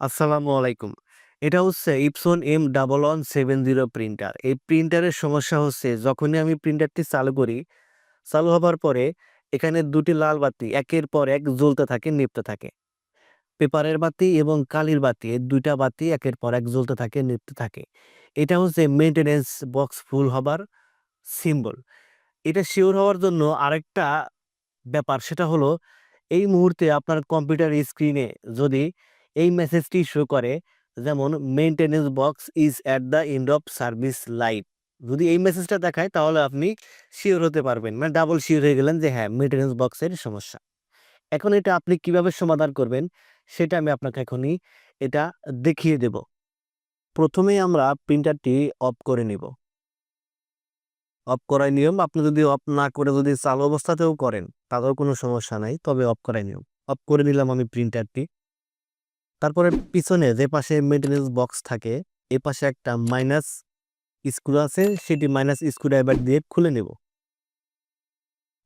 আসসালামু আলাইকুম। এটা হচ্ছে Epson M117 প্রিন্টার। এই প্রিন্টারের সমস্যা হচ্ছে যখনই আমি প্রিন্টারটি চালু করি, চালু হবার পরে এখানে ২ টি লাল বাতি একের পর এক জ্বলতে থাকে, নিভতে থাকে। পেপারের বাতি এবং কালির বাতি এই ২ টা বাতি একের পর এক জ্বলতে থাকে, নিভতে থাকে। এটা হচ্ছে মেইনটেন্যান্স বক্স ফুল হবার সিম্বল। এটা সিওর হওয়ার জন্য আরেকটা ব্যাপার সেটা হলো এই মুহূর্তে আপনার কম্পিউটার স্ক্রিনে যদি এই মেসেজটি শো করে যেমন maintenance box is at the end of service life, যদি এই মেসেজটা দেখায় তাহলে আপনি শিওর হতে পারবেন, মানে ডাবল শিওর হয়ে গেলেন যে হ্যাঁ মেইনটেনেন্স বক্সের সমস্যা। এখন এটা আপনি কিভাবে সমাধান করবেন সেটা আমি আপনাকে এখনই এটা দেখিয়ে দেব। প্রথমেই আমরা প্রিন্টারটি অফ করে নিব। অফ করার নিয়ম, আপনি যদি অফ না করে যদি চালু অবস্থাতেও করেন তাতেও কোনো সমস্যা নাই, তবে অফ করার নিয়ম। অফ করে নিলাম আমি প্রিন্টারটি। তারপরে পিছনে যে পাশে মেইনটেনেন্স বক্স থাকে এ পাশে একটা মাইনাস স্ক্রু আছে, সেটি মাইনাস স্ক্রু ড্রাইভার দিয়ে খুলে নেব।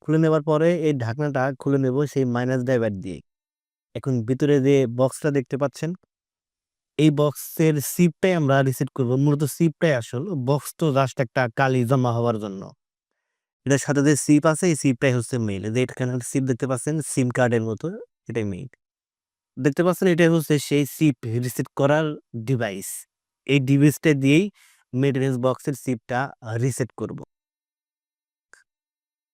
খুলে নেবার পরে এই ঢাকনাটা খুলে নেব সেই মাইনাস ড্রাইভার দিয়ে। এখন ভিতরে যে বক্সটা দেখতে পাচ্ছেন এই বক্সের সিপটাই আমরা রিসেট করব। মূলত সিপটাই আসল, বক্স তো জাস্ট একটা কালি জমা হওয়ার জন্য। এটার সাথে যে সিপ আছে এই সিপটাই হচ্ছে মেইন। যে এখানে সিপ দেখতে পাচ্ছেন সিম কার্ডের মতো, এটাই মেইন। দেখতে পাচ্ছেন এটাই হচ্ছে সেই চিপ রিসেট করার ডিভাইস। এই ডিভাইসটা দিয়েই মেইনটেন্যান্স বক্সের চিপটা রিসেট করব।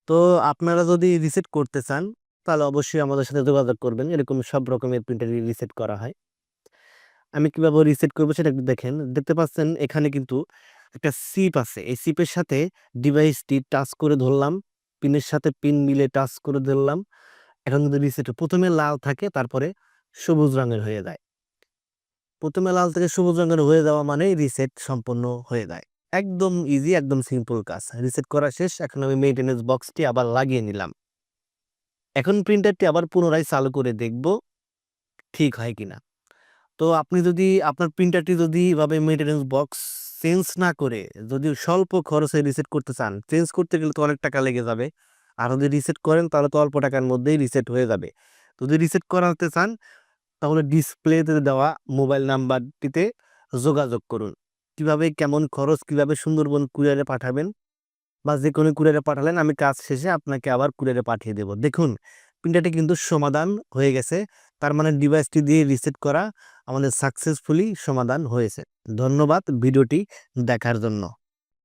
তো আপনারা যদি রিসেট করতে চান তাহলে অবশ্যই আমাদের সাথে যোগাযোগ করবেন। এরকম সব রকমের প্রিন্টারই রিসেট করা হয়। আমি কিভাবে রিসেট করব সেটা একটু দেখেন। দেখতে পাচ্ছেন এখানে কিন্তু একটা চিপ আছে। এই চিপের সাথে ডিভাইসটি টাচ করে ধরলাম। পিনের সাথে পিন মিলে টাচ করে ধরলাম। এখন কিন্তু রিসেট প্রথমে লাল থাকে তারপরে সবুজ রঙের হয়ে যায়। প্রথমে লাল থেকে সবুজ রঙের হয়ে যাওয়া মানেই রিসেট সম্পন্ন হয়ে যায়। একদম ইজি, একদম সিম্পল কাজ। রিসেট করা শেষ। এখন আমি মেইনটেন্যান্স বক্সটি আবার লাগিয়ে নিলাম। এখন প্রিন্টারটি আবার পুনরায় চালু করে দেখব ঠিক হয় কিনা। তো আপনি যদি আপনার প্রিন্টারটি যদি এভাবে মেইনটেন্যান্স বক্স চেঞ্জ না করে যদি স্বল্প খরচে রিসেট করতে চান, চেঞ্জ করতে গেলে তো অনেক টাকা লেগে যাবে। আর যদি রিসেট করেন তাহলে তো অল্প টাকার মধ্যেই রিসেট হয়ে যাবে। যদি রিসেট করাতে চান তাহলে ডিসপ্লেতে দেওয়া মোবাইল নাম্বারটিতে যোগাযোগ করুন। কিভাবে কেমন খরচ, কিভাবে সুন্দরবন কুরিয়ারে পাঠাবেন বা যেকোনো কুরিয়ারে পাঠালেন আমি কাজ শেষে আপনাকে আবার কুরিয়ারে পাঠিয়ে দেব। দেখুন প্রিন্টারটি কিন্তু সমাধান হয়ে গেছে। তার মানে ডিভাইসটি দিয়ে রিসেট করা আমাদের সাকসেসফুলি সমাধান হয়েছে। ধন্যবাদ ভিডিওটি দেখার জন্য।